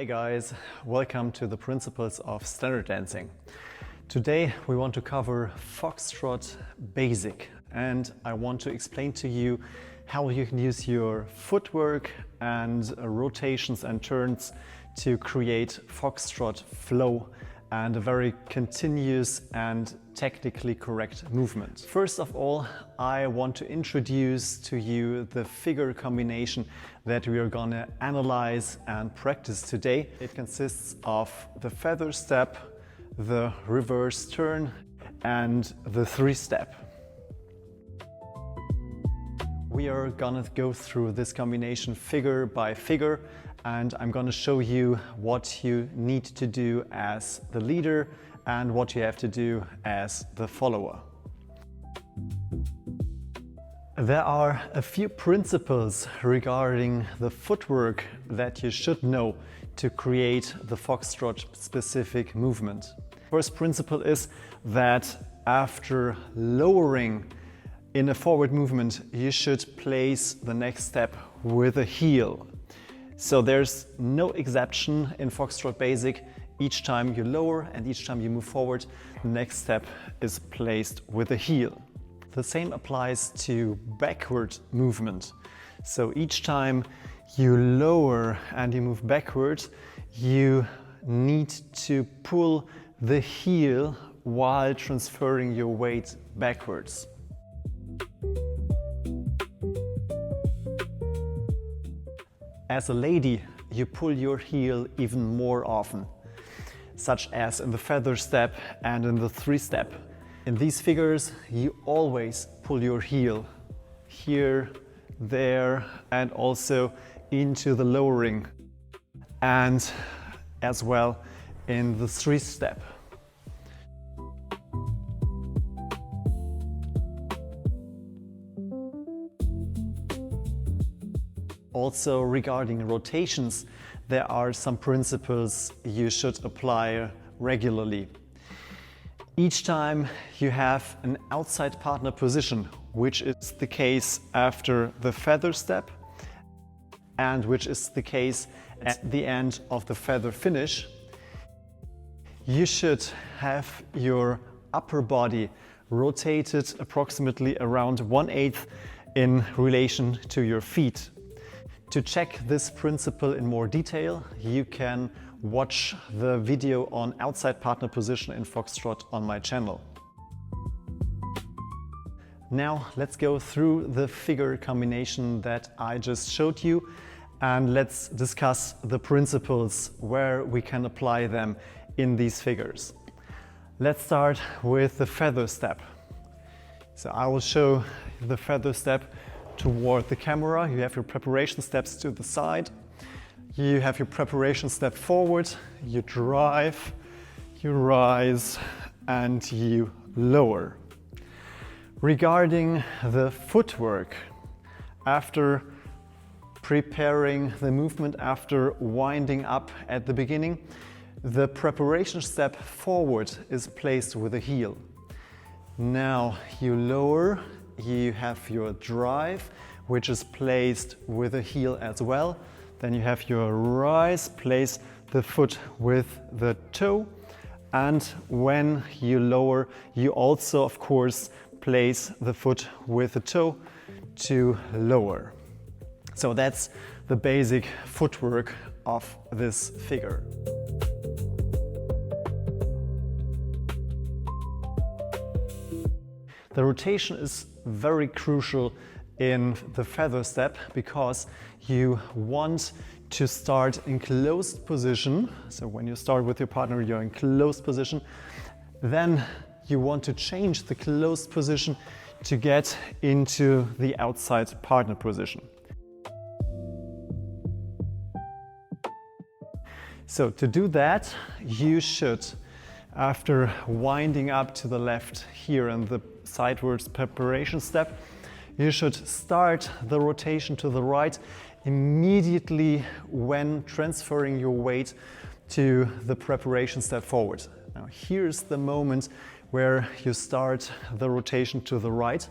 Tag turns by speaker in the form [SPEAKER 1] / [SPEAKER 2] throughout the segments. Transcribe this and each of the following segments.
[SPEAKER 1] Hi guys, welcome to the Principles of Standard Dancing. Today we want to cover Foxtrot Basic, and I want to explain to you how you can use your footwork and rotations and turns to create Foxtrot flow and a very continuous and technically correct movement. First of all, I want to introduce to you the figure combination that we are gonna analyze and practice today. It consists of the feather step, the reverse turn, and the three-step. We are gonna go through this combination figure by figure, and I'm gonna show you what you need to do as the leader and what you have to do as the follower. There are a few principles regarding the footwork that you should know to create the Foxtrot specific movement. First principle is that after lowering in a forward movement, you should place the next step with a heel. So there's no exception in Foxtrot Basic. Each time you lower and each time you move forward, the next step is placed with a heel. The same applies to backward movement. So each time you lower and you move backward, you need to pull the heel while transferring your weight backwards. As a lady, you pull your heel even more often, such as in the feather step and in the three-step. In these figures, you always pull your heel here, there, and also into the lowering, and as well in the three-step. Also, regarding rotations, there are some principles you should apply regularly. Each time you have an outside partner position, which is the case after the feather step and which is the case at the end of the feather finish, you should have your upper body rotated approximately around 1/8 in relation to your feet. To check this principle in more detail, you can watch the video on outside partner position in Foxtrot on my channel. Now let's go through the figure combination that I just showed you, and let's discuss the principles where we can apply them in these figures. Let's start with the feather step. So I will show the feather step toward the camera. You have your preparation steps to the side. You have your preparation step forward. You drive, you rise, and you lower. Regarding the footwork, after preparing the movement, after winding up at the beginning, the preparation step forward is placed with a heel. Now you lower. You have your drive, which is placed with a heel as well. Then you have your rise, place the foot with the toe. And when you lower, you also, of course, place the foot with the toe to lower. So that's the basic footwork of this figure. The rotation is very crucial in the feather step because you want to start in closed position. So when you start with your partner, you're in closed position. Then you want to change the closed position to get into the outside partner position. So to do that, you should, after winding up to the left here in the sidewards preparation step, you should start the rotation to the right immediately when transferring your weight to the preparation step forward. Now here's the moment where you start the rotation to the right.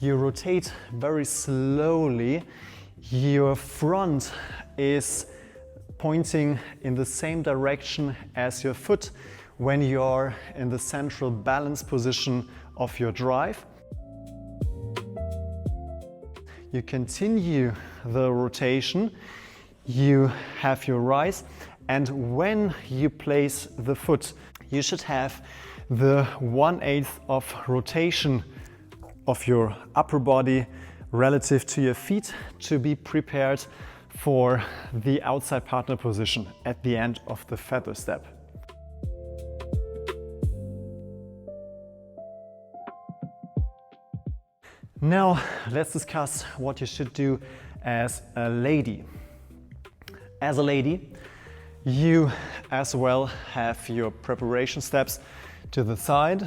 [SPEAKER 1] You rotate very slowly. Your front is pointing in the same direction as your foot when you are in the central balance position of your drive. You continue the rotation, you have your rise, and when you place the foot, you should have the 1/8 of rotation of your upper body relative to your feet to be prepared for the outside partner position at the end of the feather step. Now let's discuss what you should do as a lady. As a lady, you as well have your preparation steps to the side.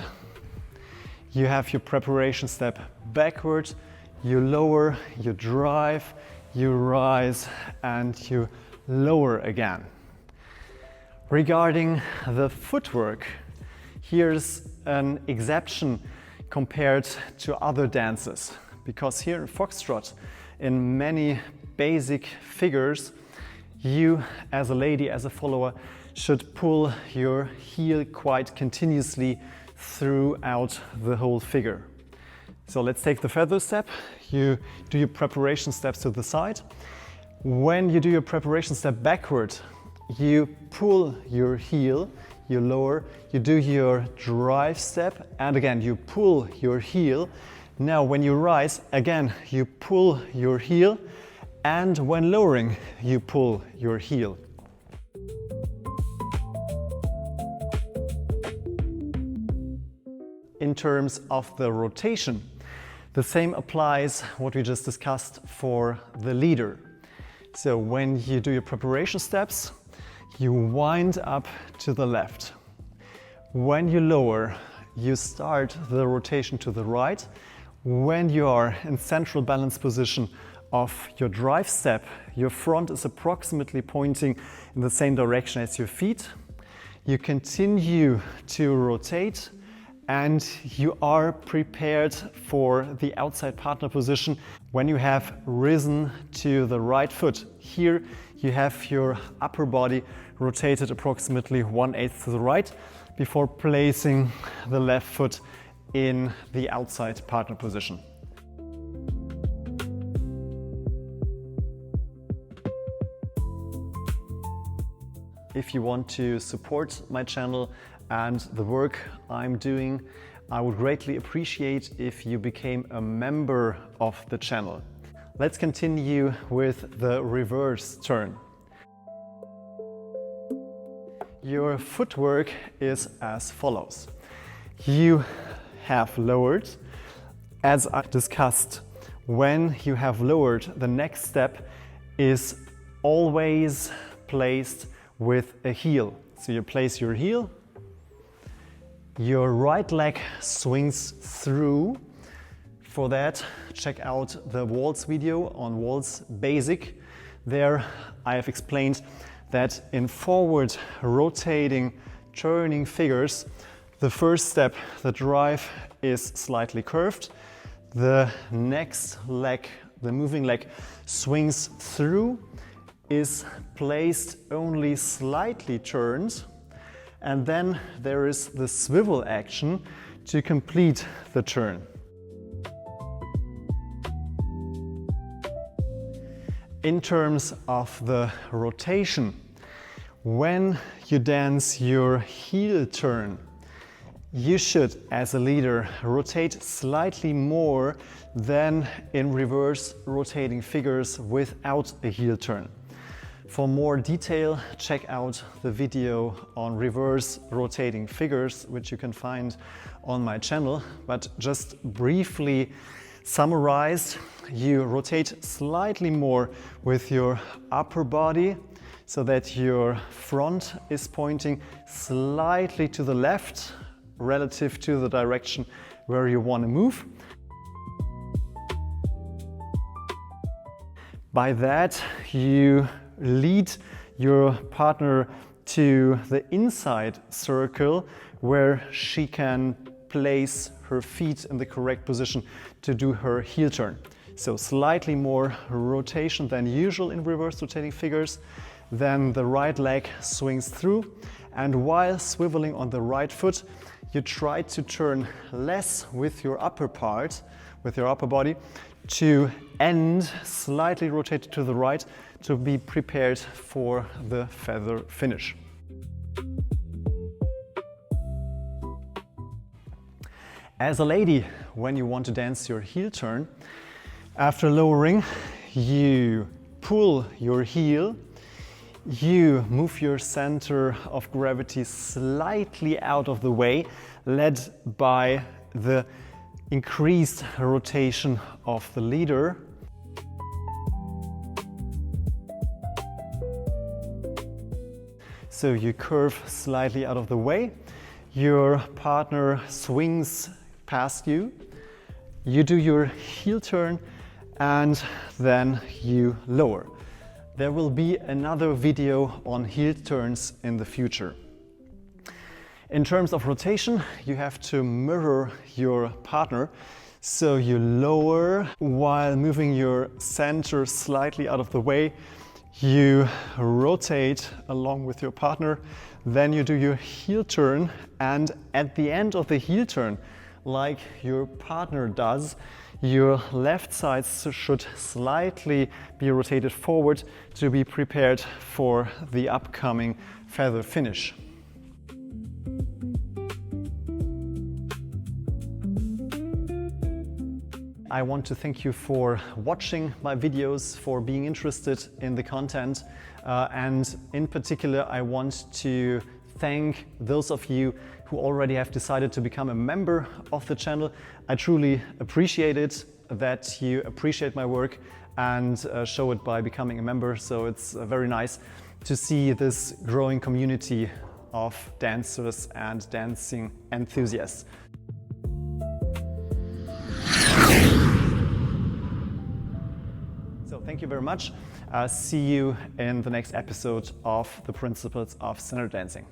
[SPEAKER 1] You have your preparation step backward, you lower, you drive, you rise, and you lower again. Regarding the footwork, here's an exception compared to other dances, because here in Foxtrot, in many basic figures, you as a lady, as a follower, should pull your heel quite continuously throughout the whole figure. So let's take the feather step. You do your preparation steps to the side. When you do your preparation step backward, you pull your heel, you lower, you do your drive step, and again you pull your heel. Now when you rise, again you pull your heel, and when lowering, you pull your heel. In terms of the rotation, the same applies what we just discussed for the leader. So when you do your preparation steps, you wind up to the left. When you lower, you start the rotation to the right. When you are in central balance position of your drive step, your front is approximately pointing in the same direction as your feet. You continue to rotate and you are prepared for the outside partner position when you have risen to the right foot. Here you have your upper body rotated approximately 1/8 to the right before placing the left foot in the outside partner position. If you want to support my channel and the work I'm doing, I would greatly appreciate if you became a member of the channel. Let's continue with the reverse turn. Your footwork is as follows. You have lowered. As I discussed, when you have lowered, the next step is always placed with a heel. So you place your heel, your right leg swings through. For that, check out the waltz video on Waltz Basic. There I have explained that in forward rotating, turning figures, the first step, the drive, is slightly curved. The next leg, the moving leg, swings through, is placed only slightly turned, and then there is the swivel action to complete the turn. In terms of the rotation, when you dance your heel turn, you should, as a leader, rotate slightly more than in reverse rotating figures without a heel turn. For more detail, check out the video on reverse rotating figures, which you can find on my channel. But just briefly summarized, you rotate slightly more with your upper body so that your front is pointing slightly to the left relative to the direction where you want to move. By that, you lead your partner to the inside circle where she can place her feet in the correct position to do her heel turn. So slightly more rotation than usual in reverse rotating figures. Then the right leg swings through, and while swiveling on the right foot, you try to turn less with your upper part, with your upper body, to end slightly rotated to the right to be prepared for the feather finish. As a lady, when you want to dance your heel turn, after lowering, you pull your heel, you move your center of gravity slightly out of the way, led by the increased rotation of the leader. So you curve slightly out of the way, your partner swings past you, you do your heel turn, and then you lower. There will be another video on heel turns in the future. In terms of rotation, you have to mirror your partner. So you lower while moving your center slightly out of the way. You rotate along with your partner. Then you do your heel turn, and at the end of the heel turn, like your partner does, your left side should slightly be rotated forward to be prepared for the upcoming feather finish. I want to thank you for watching my videos, for being interested in the content, and in particular I want to thank those of you who already have decided to become a member of the channel. I truly appreciate it that you appreciate my work and show it by becoming a member. So it's very nice to see this growing community of dancers and dancing enthusiasts. So thank you very much. See you in the next episode of The Principles of Standard Dancing.